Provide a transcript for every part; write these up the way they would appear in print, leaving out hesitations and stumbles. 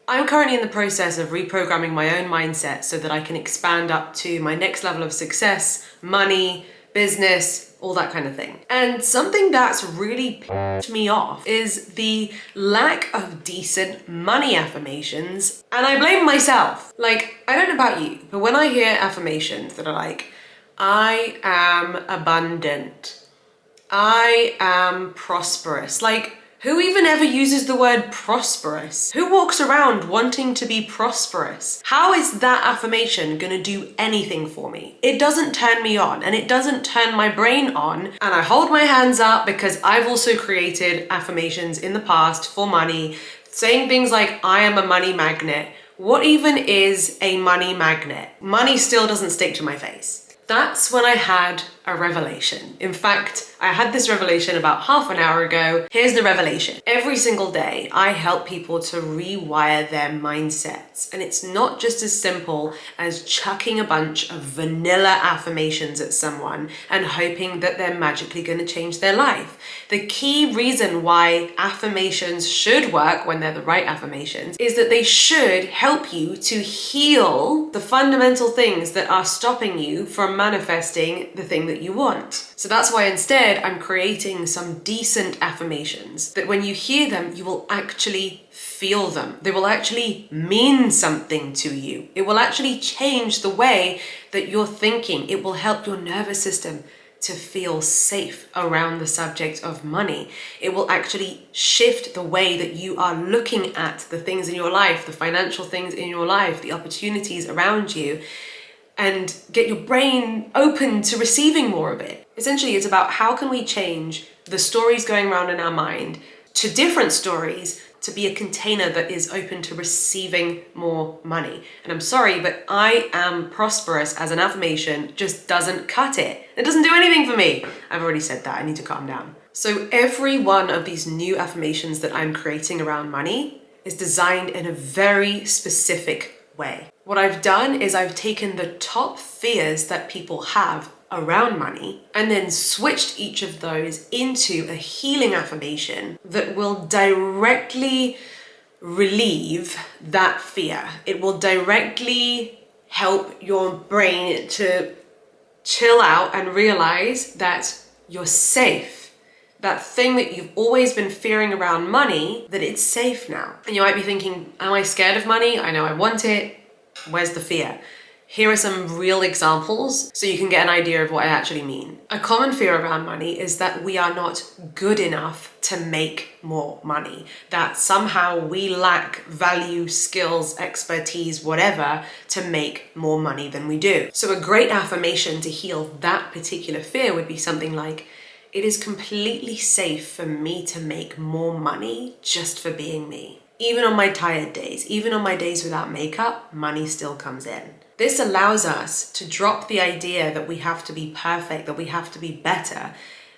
I'm currently in the process of reprogramming my own mindset so that I can expand up to my next level of success, money, business, all that kind of thing. And something that's really pissed me off is the lack of decent money affirmations, and I blame myself. Like, I don't know about you, but when I hear affirmations that are like, I am abundant, I am prosperous, like, who even ever uses the word prosperous? Who walks around wanting to be prosperous? How is that affirmation gonna do anything for me? It doesn't turn me on, and it doesn't turn my brain on. And I hold my hands up because I've also created affirmations in the past for money, saying things like, I am a money magnet. What even is a money magnet? Money still doesn't stick to my face. That's when I had a revelation. In fact, I had this revelation about half an hour ago. Here's the revelation. Every single day, I help people to rewire their mindsets. And it's not just as simple as chucking a bunch of vanilla affirmations at someone and hoping that they're magically going to change their life. The key reason why affirmations should work when they're the right affirmations is that they should help you to heal the fundamental things that are stopping you from manifesting the thing that you want. So that's why instead I'm creating some decent affirmations that when you hear them, you will actually feel them. They will actually mean something to you. It will actually change the way that you're thinking. It will help your nervous system to feel safe around the subject of money. It will actually shift the way that you are looking at the things in your life, the financial things in your life, the opportunities around you, and get your brain open to receiving more of it. Essentially, it's about how can we change the stories going around in our mind to different stories to be a container that is open to receiving more money. And I'm sorry, but I am prosperous as an affirmation just doesn't cut it. It doesn't do anything for me. I've already said that, I need to calm down. So every one of these new affirmations that I'm creating around money is designed in a very specific way. What I've done is I've taken the top fears that people have around money and then switched each of those into a healing affirmation that will directly relieve that fear. It will directly help your brain to chill out and realize that you're safe. That thing that you've always been fearing around money, that it's safe now. And you might be thinking, am I scared of money? I know I want it. Where's the fear? Here are some real examples so you can get an idea of what I actually mean. A common fear around money is that we are not good enough to make more money, that somehow we lack value, skills, expertise, whatever, to make more money than we do. So a great affirmation to heal that particular fear would be something like, it is completely safe for me to make more money just for being me. Even on my tired days, even on my days without makeup, money still comes in. This allows us to drop the idea that we have to be perfect, that we have to be better,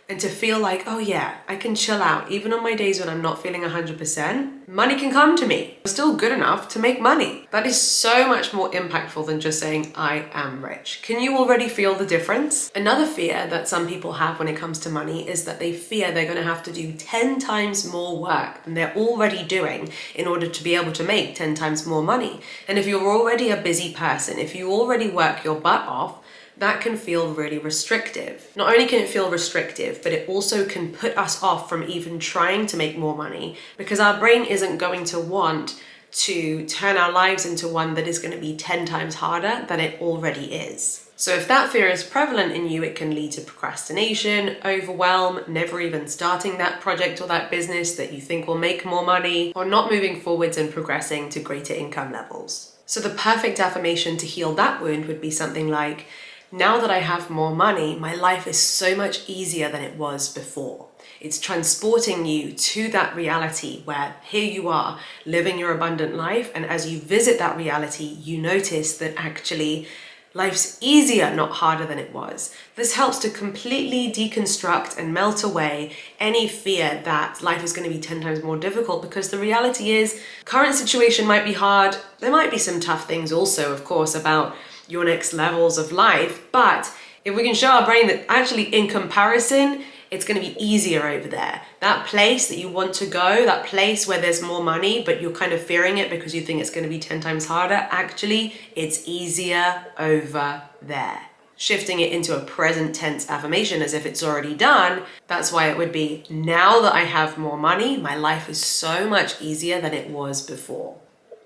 and to feel like, oh yeah, I can chill out. Even on my days when I'm not feeling 100%, money can come to me. I'm still good enough to make money. That is so much more impactful than just saying, I am rich. Can you already feel the difference? Another fear that some people have when it comes to money is that they fear they're gonna have to do 10 times more work than they're already doing in order to be able to make 10 times more money. And if you're already a busy person, if you already work your butt off, that can feel really restrictive. Not only can it feel restrictive, but it also can put us off from even trying to make more money because our brain isn't going to want to turn our lives into one that is going to be 10 times harder than it already is. So if that fear is prevalent in you, it can lead to procrastination, overwhelm, never even starting that project or that business that you think will make more money, or not moving forwards and progressing to greater income levels. So the perfect affirmation to heal that wound would be something like, now that I have more money, my life is so much easier than it was before. It's transporting you to that reality where here you are living your abundant life. And as you visit that reality, you notice that actually life's easier, not harder than it was. This helps to completely deconstruct and melt away any fear that life is going to be 10 times more difficult, because the reality is current situation might be hard. There might be some tough things also, of course, about your next levels of life, but if we can show our brain that actually in comparison, it's going to be easier over there. That place that you want to go, that place where there's more money, but you're kind of fearing it because you think it's going to be 10 times harder, actually, it's easier over there. Shifting it into a present tense affirmation as if it's already done, that's why it would be, now that I have more money, my life is so much easier than it was before.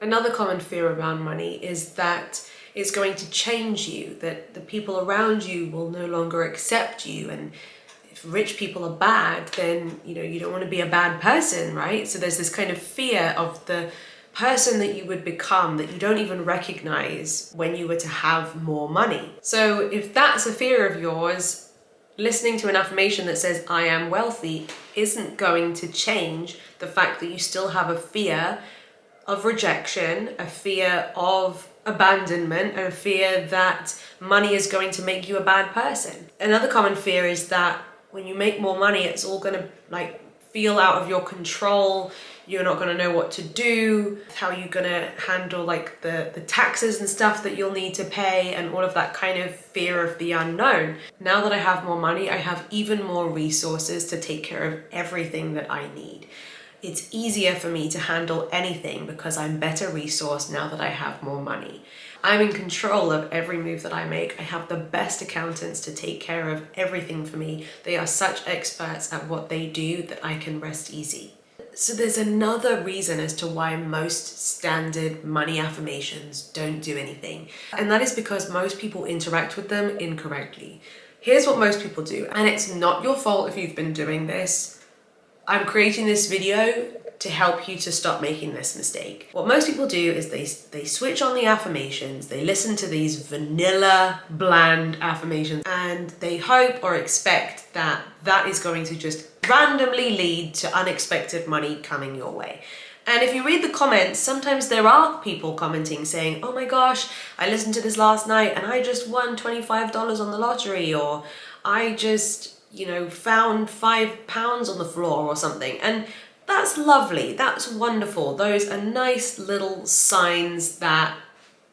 Another common fear around money is that it's going to change you, that the people around you will no longer accept you, and if rich people are bad, then you don't want to be a bad person, right? So there's this kind of fear of the person that you would become that you don't even recognize when you were to have more money. So if that's a fear of yours, listening to an affirmation that says I am wealthy isn't going to change the fact that you still have a fear of rejection, a fear of abandonment, and a fear that money is going to make you a bad person. Another common fear is that when you make more money, it's all going to feel out of your control. You're not going to know what to do, how you're going to handle the taxes and stuff that you'll need to pay, and all of that kind of fear of the unknown. Now that I have more money, I have even more resources to take care of everything that I need. It's easier for me to handle anything because I'm better resourced now that I have more money. I'm in control of every move that I make. I have the best accountants to take care of everything for me. They are such experts at what they do that I can rest easy. So there's another reason as to why most standard money affirmations don't do anything. And that is because most people interact with them incorrectly. Here's what most people do, and it's not your fault if you've been doing this. I'm creating this video to help you to stop making this mistake. What most people do is they switch on the affirmations, they listen to these vanilla, bland affirmations, and they hope or expect that that is going to just randomly lead to unexpected money coming your way. And if you read the comments, sometimes there are people commenting saying, oh my gosh, I listened to this last night and I just won $25 on the lottery, or I just found £5 on the floor or something. And that's lovely, that's wonderful. Those are nice little signs that,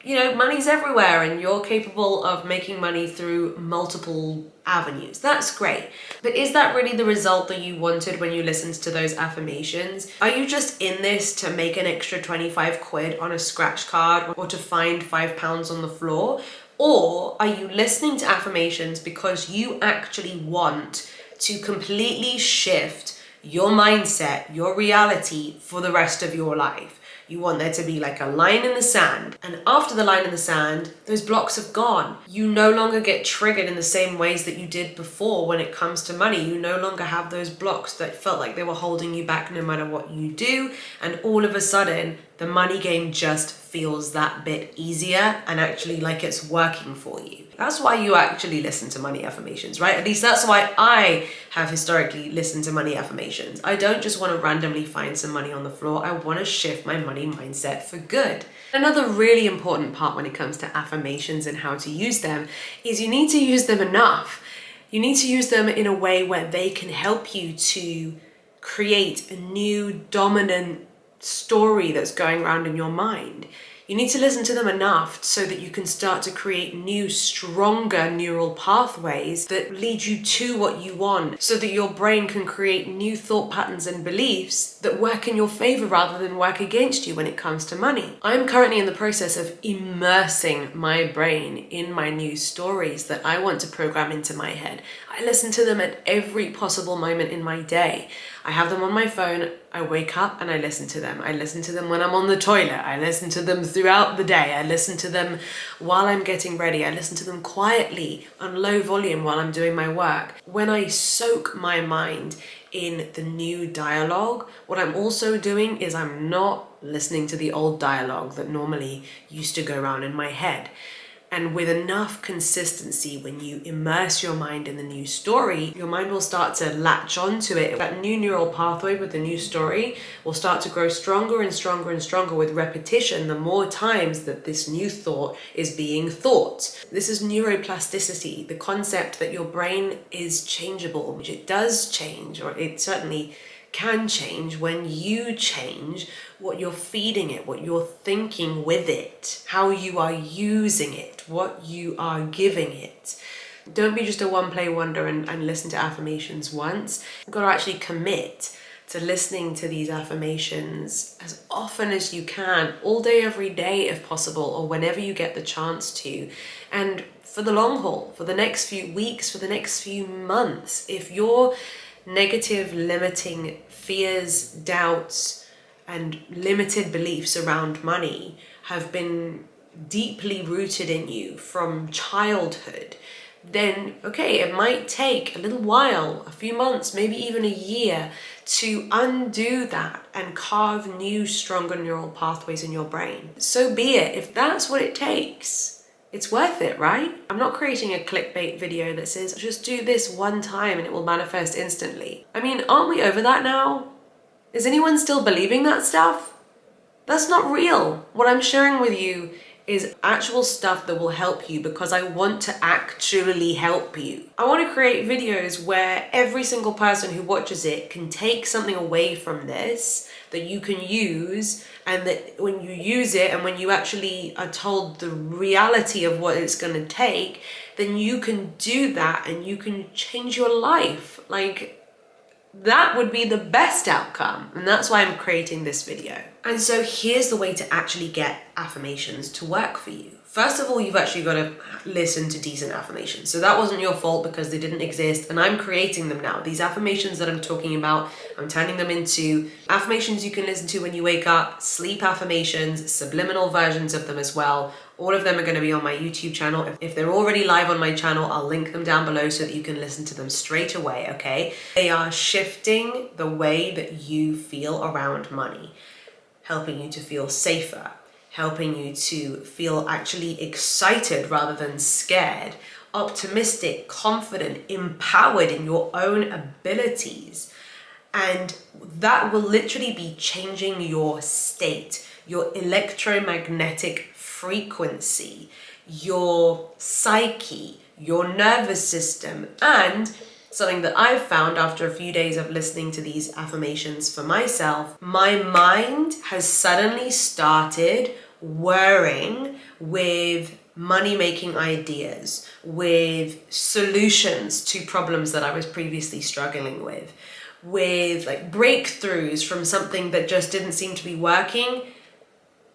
money's everywhere and you're capable of making money through multiple avenues. That's great. But is that really the result that you wanted when you listened to those affirmations? Are you just in this to make an extra 25 quid on a scratch card or to find £5 on the floor? Or are you listening to affirmations because you actually want to completely shift your mindset, your reality for the rest of your life? You want there to be like a line in the sand, and after the line in the sand, those blocks have gone. You no longer get triggered in the same ways that you did before when it comes to money. You no longer have those blocks that felt like they were holding you back no matter what you do, and all of a sudden, the money game just feels that bit easier and actually like it's working for you. That's why you actually listen to money affirmations, right? At least that's why I have historically listened to money affirmations. I don't just want to randomly find some money on the floor. I want to shift my money mindset for good. Another really important part when it comes to affirmations and how to use them is you need to use them enough. You need to use them in a way where they can help you to create a new dominant story that's going around in your mind. You need to listen to them enough so that you can start to create new, stronger neural pathways that lead you to what you want, so that your brain can create new thought patterns and beliefs that work in your favor rather than work against you when it comes to money. I'm currently in the process of immersing my brain in my new stories that I want to program into my head. I listen to them at every possible moment in my day. I have them on my phone. I wake up and I listen to them. I listen to them when I'm on the toilet. I listen to them throughout the day. I listen to them while I'm getting ready. I listen to them quietly on low volume while I'm doing my work. When I soak my mind in the new dialogue, what I'm also doing is I'm not listening to the old dialogue that normally used to go around in my head. And with enough consistency, when you immerse your mind in the new story, your mind will start to latch onto it. That new neural pathway with the new story will start to grow stronger and stronger and stronger with repetition, the more times that this new thought is being thought. This is neuroplasticity, the concept that your brain is changeable, which it does change, or it certainly can change when you change what you're feeding it, what you're thinking with it, how you are using it, what you are giving it. Don't be just a one-play wonder and listen to affirmations once. You've got to actually commit to listening to these affirmations as often as you can, all day, every day if possible, or whenever you get the chance to. And for the long haul, for the next few weeks, for the next few months, if your negative, limiting fears, doubts, and limited beliefs around money have been deeply rooted in you from childhood, then okay, it might take a little while, a few months, maybe even a year, to undo that and carve new, stronger neural pathways in your brain. So be it. If that's what it takes, it's worth it, right? I'm not creating a clickbait video that says, just do this one time and it will manifest instantly. I mean, aren't we over that now? Is anyone still believing that stuff? That's not real. What I'm sharing with you is actual stuff that will help you, because I want to actually help you. I want to create videos where every single person who watches it can take something away from this that you can use, and that when you use it and when you actually are told the reality of what it's going to take, then you can do that and you can change your life. Like, that would be the best outcome, and that's why I'm creating this video. And so here's the way to actually get affirmations to work for you. First of all, you've actually got to listen to decent affirmations. So that wasn't your fault because they didn't exist, and I'm creating them now. These affirmations that I'm talking about, I'm turning them into affirmations you can listen to when you wake up, sleep affirmations, subliminal versions of them as well. All of them are going to be on my YouTube channel. If they're already live on my channel, I'll link them down below so that you can listen to them straight away, okay? They are shifting the way that you feel around money, helping you to feel safer, helping you to feel actually excited rather than scared, optimistic, confident, empowered in your own abilities. And that will literally be changing your state, your electromagnetic frequency, your psyche, your nervous system. And something that I've found after a few days of listening to these affirmations for myself, my mind has suddenly started whirring with money-making ideas, with solutions to problems that I was previously struggling with like breakthroughs from something that just didn't seem to be working.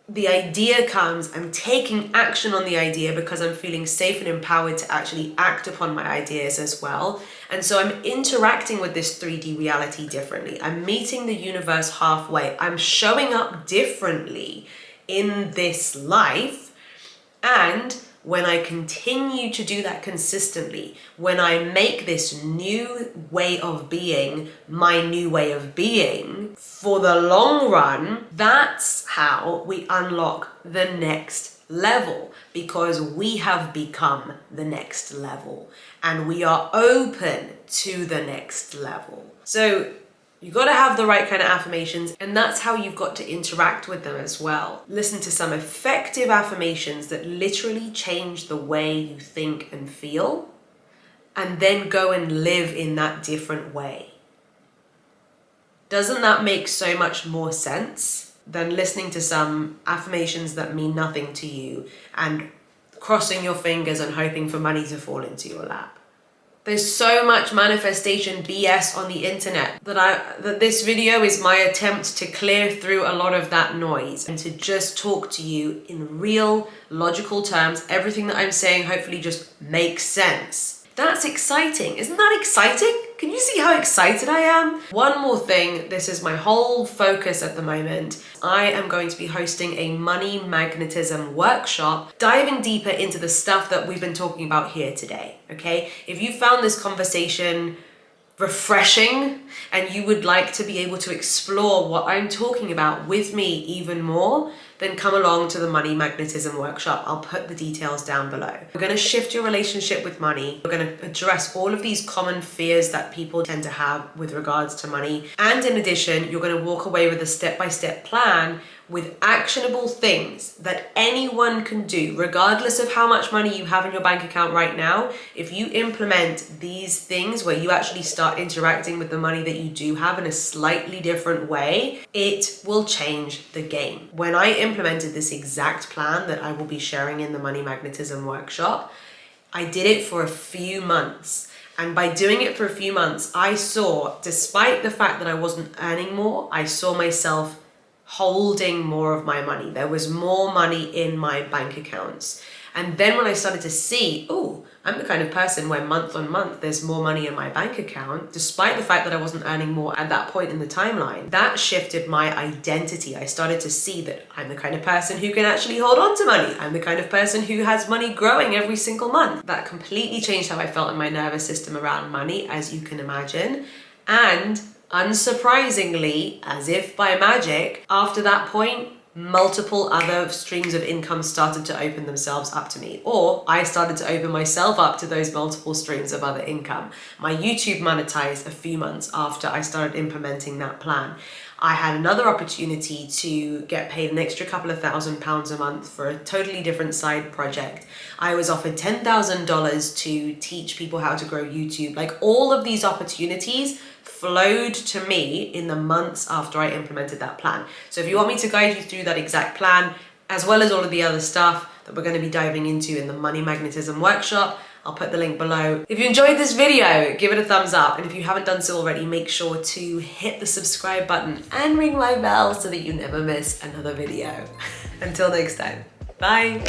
The idea comes, I'm taking action on the idea because I'm feeling safe and empowered to actually act upon my ideas as well. And so I'm interacting with this 3D reality differently. I'm meeting the universe halfway. I'm showing up differently in this life. And when I continue to do that consistently, when I make this new way of being my new way of being for the long run, that's how we unlock the next level, because we have become the next level and we are open to the next level. So you've got to have the right kind of affirmations, and that's how you've got to interact with them as well. Listen to some effective affirmations that literally change the way you think and feel, and then go and live in that different way. Doesn't that make so much more sense than listening to some affirmations that mean nothing to you and crossing your fingers and hoping for money to fall into your lap? There's so much manifestation BS on the internet that this video is my attempt to clear through a lot of that noise and to just talk to you in real, logical terms. Everything that I'm saying hopefully just makes sense. That's exciting. Isn't that exciting? Can you see how excited I am? One more thing, this is my whole focus at the moment. I am going to be hosting a money magnetism workshop, diving deeper into the stuff that we've been talking about here today, okay? If you found this conversation refreshing and you would like to be able to explore what I'm talking about with me even more, then come along to the Money Magnetism Workshop. I'll put the details down below. We're going to shift your relationship with money. We're going to address all of these common fears that people tend to have with regards to money. And in addition, you're going to walk away with a step-by-step plan with actionable things that anyone can do, regardless of how much money you have in your bank account right now. If you implement these things where you actually start interacting with the money that you do have in a slightly different way, it will change the game. When I implemented this exact plan that I will be sharing in the Money Magnetism Workshop, I did it for a few months. And by doing it for a few months, I saw, despite the fact that I wasn't earning more, I saw myself holding more of my money. There was more money in my bank accounts. And then when I started to see, oh, I'm the kind of person where month on month there's more money in my bank account, despite the fact that I wasn't earning more at that point in the timeline, that shifted my identity. I started to see that I'm the kind of person who can actually hold on to money. I'm the kind of person who has money growing every single month. That completely changed how I felt in my nervous system around money, as you can imagine. And unsurprisingly, as if by magic, after that point, multiple other streams of income started to open themselves up to me, or I started to open myself up to those multiple streams of other income. My YouTube monetized a few months after I started implementing that plan. I had another opportunity to get paid an extra couple of £1,000s a month for a totally different side project. I was offered $10,000 to teach people how to grow YouTube. Like, all of these opportunities flowed to me in the months after I implemented that plan. So if you want me to guide you through that exact plan, as well as all of the other stuff that we're going to be diving into in the Money Magnetism workshop, I'll put the link below. If you enjoyed this video, give it a thumbs up. And if you haven't done so already, make sure to hit the subscribe button and ring my bell so that you never miss another video. Until next time, bye.